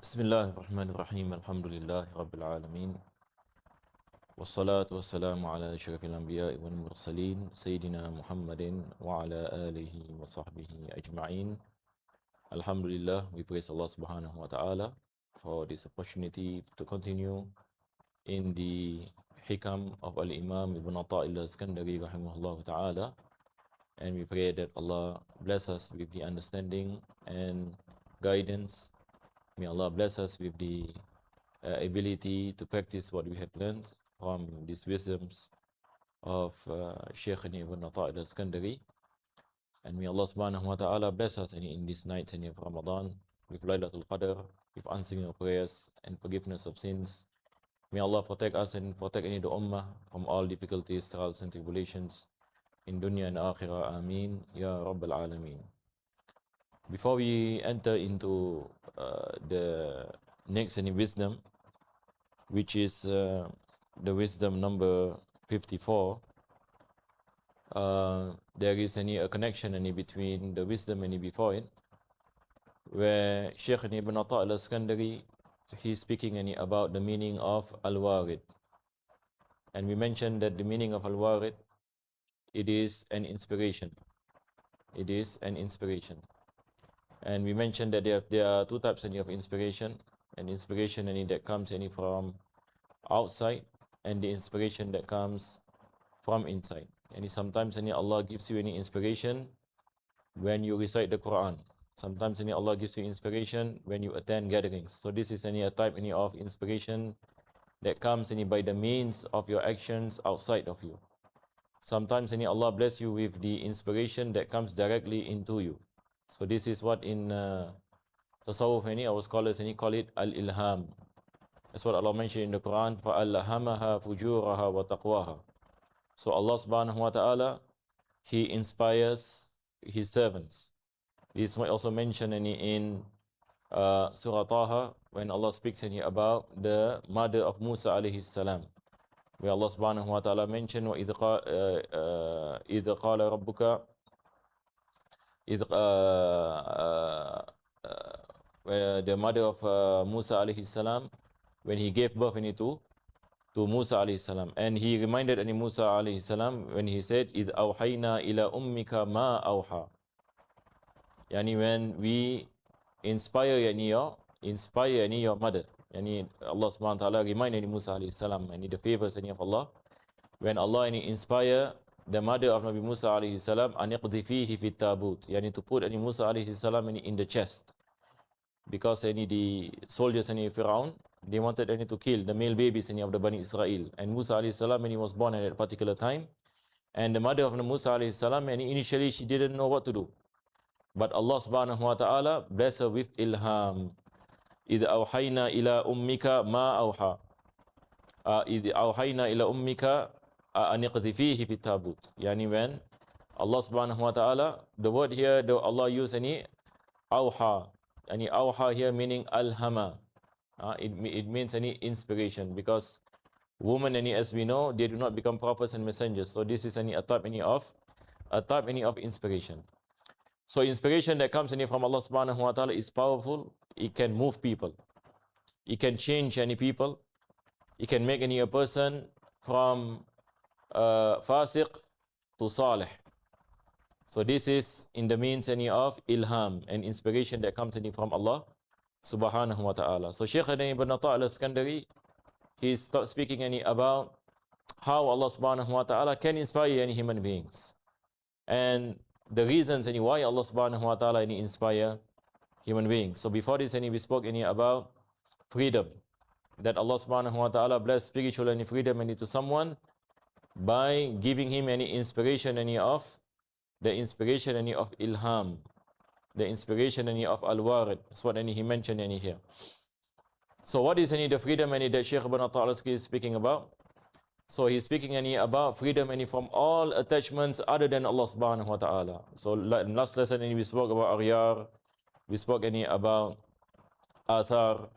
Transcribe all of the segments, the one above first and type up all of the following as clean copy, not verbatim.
Bismillahirrahmanirrahim. Alhamdulillahi rabbil alamin. Wassalatu wassalamu ala asyrafil anbiya'i wal mursalin sayyidina Muhammadin wa ala alihi wa sahbihi ajma'in. Alhamdulillah, we praise Allah Subhanahu wa ta'ala for this opportunity to continue in the hikam of Al-Imam Ibn Atta'illah Iskandari rahimahullah ta'ala, and we pray that Allah bless us with the understanding and guidance. May Allah bless us with the ability to practice what we have learned from these wisdoms of Shaykh Ibn Atta'illah Iskandari. And may Allah subhanahu wa ta'ala bless us in this night of Ramadan with Laylatul Qadr, with answering of prayers and forgiveness of sins. May Allah protect us and protect the ummah from all difficulties, trials and tribulations in dunya and akhirah. Ameen ya Rabbal Alameen. Before we enter into the next wisdom, which is the wisdom number 54, there is a connection between the wisdom and before it, where Shaykh Ibn Atta'illah Iskandari, he's speaking about the meaning of Al-Warid. And we mentioned that the meaning of Al-Warid, it is an inspiration. It is an inspiration. And we mentioned that there are two types of inspiration. An inspiration that comes from outside, and the inspiration that comes from inside. And sometimes Allah gives you any inspiration when you recite the Quran. Sometimes Allah gives you inspiration when you attend gatherings. So this is a type of inspiration that comes by the means of your actions outside of you. Sometimes Allah bless you with the inspiration that comes directly into you. So this is what in Tasawwuf our scholars call it Al-Ilham. That's what Allah mentioned in the Quran, فَأَلْهَمَهَا فُجُورَهَا وَتَقْوَاهَا. So Allah subhanahu wa ta'ala, He inspires His servants. This is also mentioned in Surah Taha, when Allah speaks about the mother of Musa alayhi salam, where Allah subhanahu wa ta'ala mentioned, وَإِذْ قَالَ رَبُّكَ where the mother of Musa alayhi salam, when he gave birth to Musa alayhi salam, and he reminded Musa alayhi salam when he said, إِذْ أَوْحَيْنَا إِلَى أُمِّكَ مَا أَوْحَى. Yani when we inspire your mother. Yani Allah subhanahu wa ta'ala reminded Musa alayhi salam, and the favors of Allah, when Allah inspire the mother of Nabi Musa alayhi salam, an iqdhifihi fi tabut, yani to put Musa alayhi salam in the chest, because the soldiers Fir'aun, they wanted to kill the male babies of the Bani Israel, and Musa alayhi salam, when he was born at that particular time, and the mother of Musa alayhi salam, and initially she didn't know what to do, but Allah subhanahu wa ta'ala blessed her with ilham. إِذْ أَوْحَيْنَا إِلَى أُمِّكَ مَا أَوْحَى إِذْ أَوْحَيْنَا إِلَى أُمِّكَ أَنِ اقْذِفِيهِ فِي التَّابُوتِ. Yani when Allah subhanahu wa ta'ala, the word here, Allah used awha. Awha here meaning alhama. It means inspiration, because women as we know, they do not become prophets and messengers. So this is a type of inspiration. So inspiration that comes from Allah subhanahu wa ta'ala is powerful. It can move people. It can change any people. It can make a person from fasiq to salih. So this is in the means of ilham and inspiration that comes from Allah subhanahu wa ta'ala. So Shaykh Ibn Atta'illah Iskandari, he is speaking about how Allah subhanahu wa ta'ala can inspire any human beings, and the reasons why Allah subhanahu wa ta'ala inspire human beings. So before this we spoke about freedom, that Allah subhanahu wa ta'ala bless spiritual freedom to someone by giving him inspiration of ilham, the inspiration of al-warid. That's what he mentioned here. So what is the freedom that Shaykh Ibn Atta'illah is speaking about? So he's speaking about freedom from all attachments other than Allah subhanahu wa ta'ala. So in last lesson we spoke about aghyar, we spoke about athar.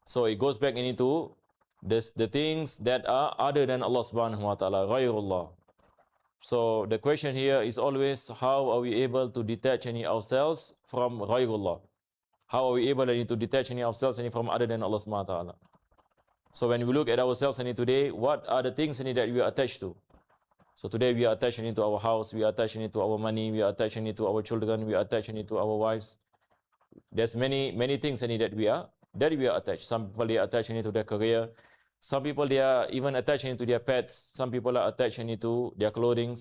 So it goes back into the things that are other than Allah subhanahu wa ta'ala, ghayrullah. So the question here is always, how are we able to detach ourselves from ghayrullah? How are we able to detach ourselves from other than Allah subhanahu wa ta'ala? So when we look at ourselves today, what are the things that we are attached to? So today we are attached to our house, we are attached to our money, we are attached to our children, we are attached to our wives. There's many things that we are attached. Some people they are attached to their career. Some people they are even attached to their pets. Some people are attached to their clothing.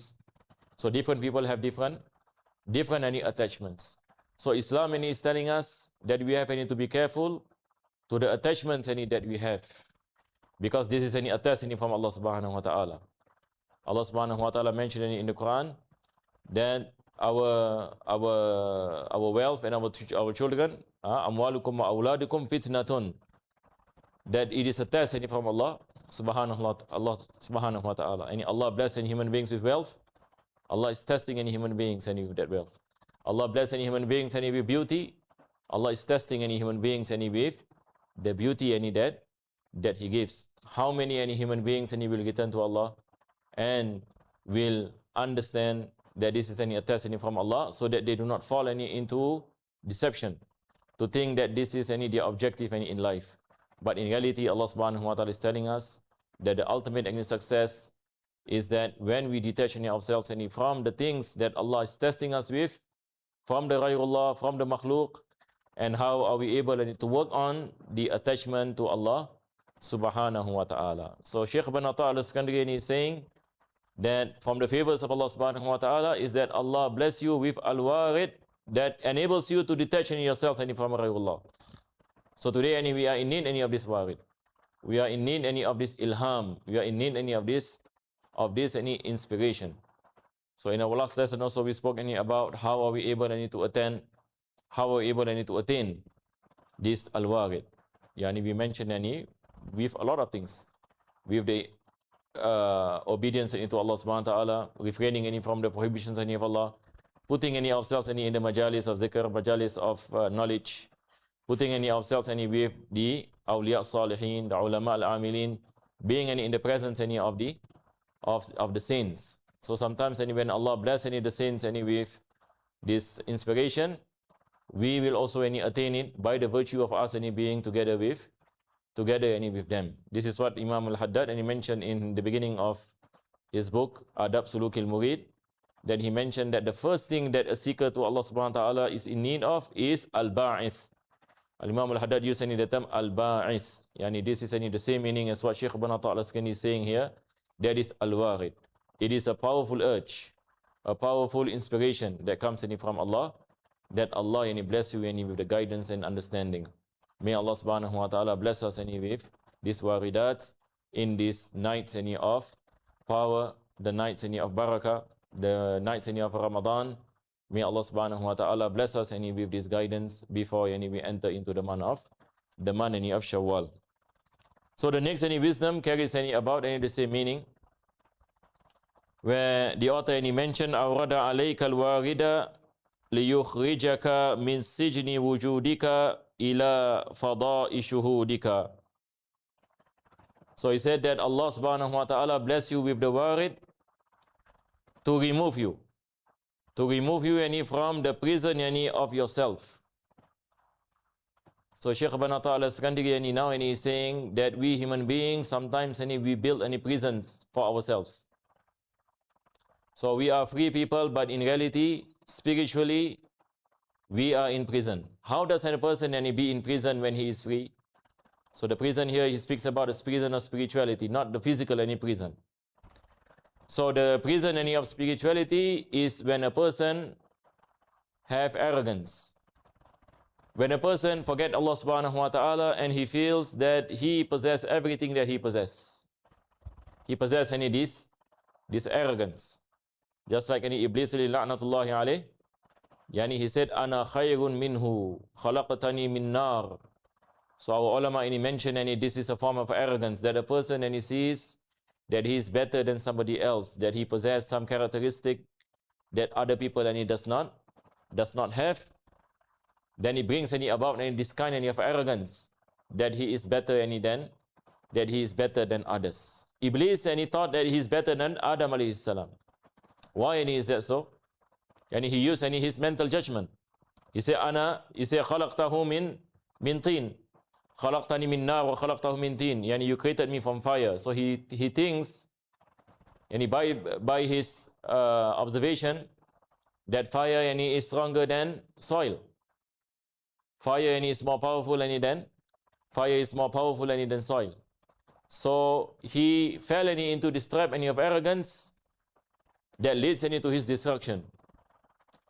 So different people have different attachments. So Islam is telling us that we have to be careful to the attachments that we have, because this is any attachment from Allah subhanahu wa ta'ala. Allah subhanahu wa ta'ala mentioned in the Quran that our wealth and our children, amwalukum wa awladukum fitnatun, that it is a test from Allah subhanahu wa ta'ala. And Allah bless any human beings with wealth. Allah is testing any human beings with that wealth. Allah bless any human beings with beauty. Allah is testing any human beings with the beauty that He gives. How many any human beings will return to Allah and will understand that this is a test from Allah, so that they do not fall into deception, to think that this is their objective in life. But in reality, Allah subhanahu wa ta'ala is telling us that the ultimate success is that when we detach ourselves from the things that Allah is testing us with, from the ghayrullah, from the makhluk, and how are we able to work on the attachment to Allah subhanahu wa ta'ala. So Shaykh Ibn Atta al-Iskandari is saying that from the favors of Allah subhanahu wa ta'ala is that Allah bless you with al-warid, that enables you to detach yourself from ghayrullah. So today we are in need of this warid. We are in need of this ilham. We are in need of this inspiration. So in our last lesson also we spoke about how are we able to attend, how are we able to attain this al-warid. We mentioned with a lot of things, with the obedience to Allah subhanahu wa ta'ala, refraining from the prohibitions of Allah, putting ourselves in the majalis of zikr, majalis of knowledge, putting ourselves with the awliya salihin, the ulama al-amilin, being in the presence of the saints. So sometimes when Allah bless the saints with this inspiration, we will also attain it by the virtue of us being together with them. This is what Imam al-Haddad he mentioned in the beginning of his book Adab Sulukil Murid, that he mentioned that the first thing that a seeker to Allah subhanahu wa ta'ala is in need of is al-ba'ith. Imam al-Haddad used the term al-ba'ith. This is the same meaning as what Shaykh Ibn Atta al-Iskandari is saying here. That is al-warid. It is a powerful urge, a powerful inspiration that comes from Allah, that Allah bless you with the guidance and understanding. May Allah subhanahu wa ta'ala bless us with this waridat in these nights of power, the nights of barakah, the nights of Ramadan. May Allah subhanahu wa ta'ala bless us with this guidance before we enter into the month of Shawwal. So the next wisdom carries about the same meaning, where the author mentioned awrada alayka al-warida liyukhrijaka min sijni wujudika ila fada'i shuhudika. So he said that Allah subhanahu wa ta'ala bless you with the warid to remove you from the prison of yourself. So Shaykh Ibn Atta al-Iskandari now he is saying that we human beings sometimes we build prisons for ourselves. So we are free people, but in reality, spiritually, we are in prison. How does a person be in prison when he is free? So the prison here, he speaks about the prison of spirituality, not the physical prison. So the prison of spirituality is when a person have arrogance. When a person forget Allah subhanahu wa ta'ala and he feels that he possess everything that he possess. He possess this arrogance. Just like Iblis la'natullahi alayh, he said, Ana khayrun minhu, khalaqtani min nar. So our ulama mentioned this is a form of arrogance, that a person he sees that he is better than somebody else, that he possesses some characteristic that other people does not have. Then he brings about this kind of arrogance, that he is better than others. Iblis he thought that he is better than Adam alayhi salam. Why is that so? He used his mental judgment. He said, he said, khalaqtahu min tin. Khalaqtani min nar wa khalaqtahu min tin. Yani you created me from fire. So he thinks, yani by his observation, that fire yani is stronger than soil. Fire yani is more powerful than fire is more powerful than soil. So he fell into this trap of arrogance that leads to his destruction.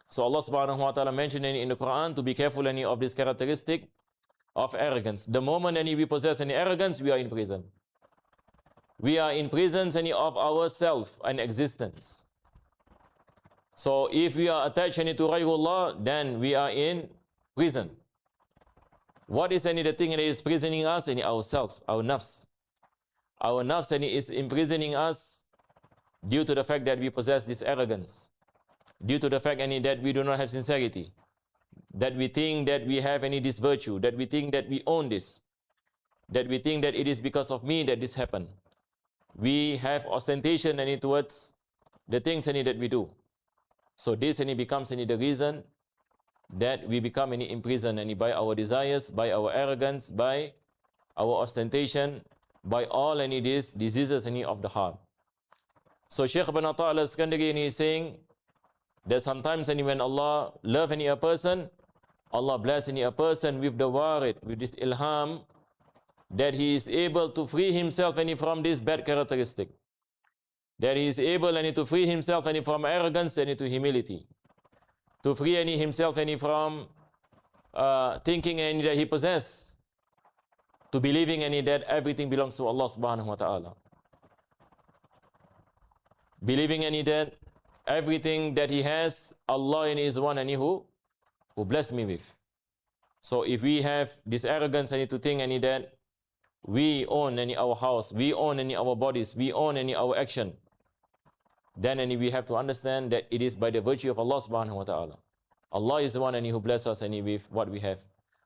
So Allah subhanahu wa ta'ala mentioned in the Quran to be careful of this characteristic of arrogance. The moment we possess any arrogance, we are in prison. We are in prison of our self and existence. So if we are attached to Ghayrullah, then we are in prison. What is the thing that is imprisoning us? Ourself, our nafs. Our nafs is imprisoning us due to the fact that we possess this arrogance, due to the fact that we do not have sincerity, that we think that we have this virtue, that we think that we own this, that we think that it is because of me that this happened. We have ostentation towards the things that we do. So this becomes the reason that we become imprisoned by our desires, by our arrogance, by our ostentation, by all these diseases of the heart. So Shaykh Ibn Atta al-Iskandari is saying that sometimes when Allah love a person, Allah bless a person with the warid, with this ilham, that he is able to free himself from this bad characteristic. That he is able to free himself from arrogance and to humility. To free himself from thinking that he possesses, to believing that everything belongs to Allah subhanahu wa ta'ala. Believing that everything that he has, Allah is the one who blessed me with. So if we have this arrogance to think that we own our house, we own our bodies, we own our action, then we have to understand that it is by the virtue of Allah subhanahu wa ta'ala. Allah is the one who blesses us with what we have.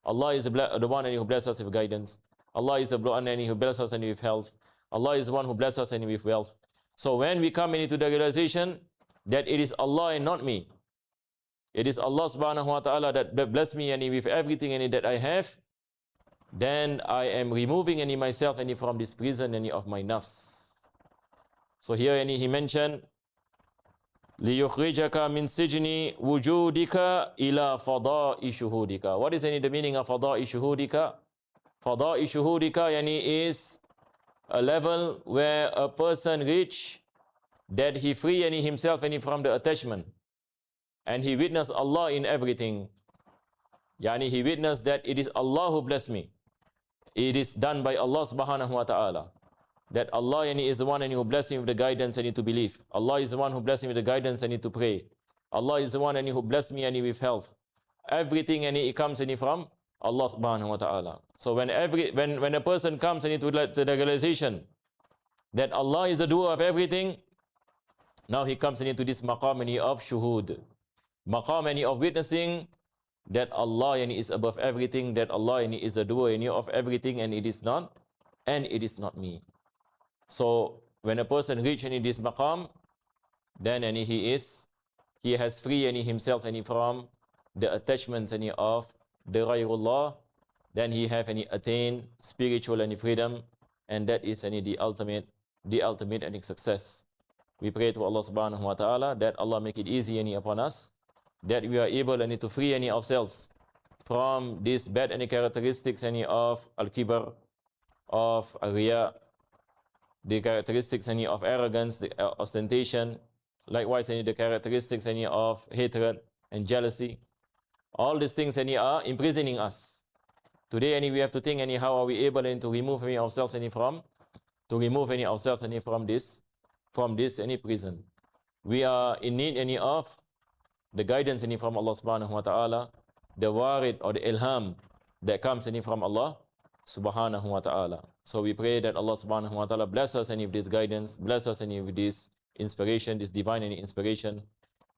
Allah is the one who blesses us with guidance. Allah is the one who blesses us with health. Allah is the one who blesses us with wealth. So when we come into the realization that it is Allah and not me, it is Allah subhanahu wa ta'ala that bless me with everything that I have, then I am removing myself from this prison of my nafs. So here he mentioned, لِيُخْرِجَكَ مِنْ سِجْنِ وُجُودِكَ إِلَى فَضَاءِ شُهُودِكَ. What is the meaning of فَضَاءِ شُهُودِكَ? فَضَاءِ شُهُودِكَ is a level where a person reach that he free himself from the attachment, and he witness Allah in everything. He witnessed that it is Allah who bless me. It is done by Allah subhanahu wa ta'ala. That Allah is the one who bless him with the guidance to believe. Allah is the one who bless him with the guidance to pray. Allah is the one who bless me with health. Everything it comes from Allah subhanahu wa ta'ala. So when a person comes to the realization that Allah is the doer of everything, now he comes into this maqam of shuhud. Maqam of witnessing that Allah is above everything, that Allah is the doer of everything, and it is not me. So when a person reaches this maqam, then he has free himself from the attachments of the ghayrullah, then he have attained spiritual freedom, and that is the ultimate success. We pray to Allah subhanahu wa ta'ala that Allah make it easy upon us, that we are able to free ourselves from this bad characteristics of al-kibr, of riya, the characteristics of arrogance, the ostentation, likewise the characteristics of hatred and jealousy. All these things are imprisoning us. Today we have to think how are we able to remove ourselves from this prison. We are in need of the guidance from Allah subhanahu wa ta'ala, the warid or the ilham that comes from Allah subhanahu wa ta'ala. So we pray that Allah subhanahu wa ta'ala bless us with this guidance, bless us with this inspiration, this divine inspiration,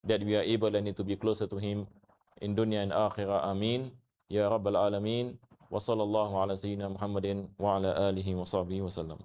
that we are able to be closer to Him in dunya and akhirah. Ameen. Ya Rabbal Alameen. Wa sallallahu ala sayyidina Muhammadin wa ala alihi wa sahbihi wa sallam.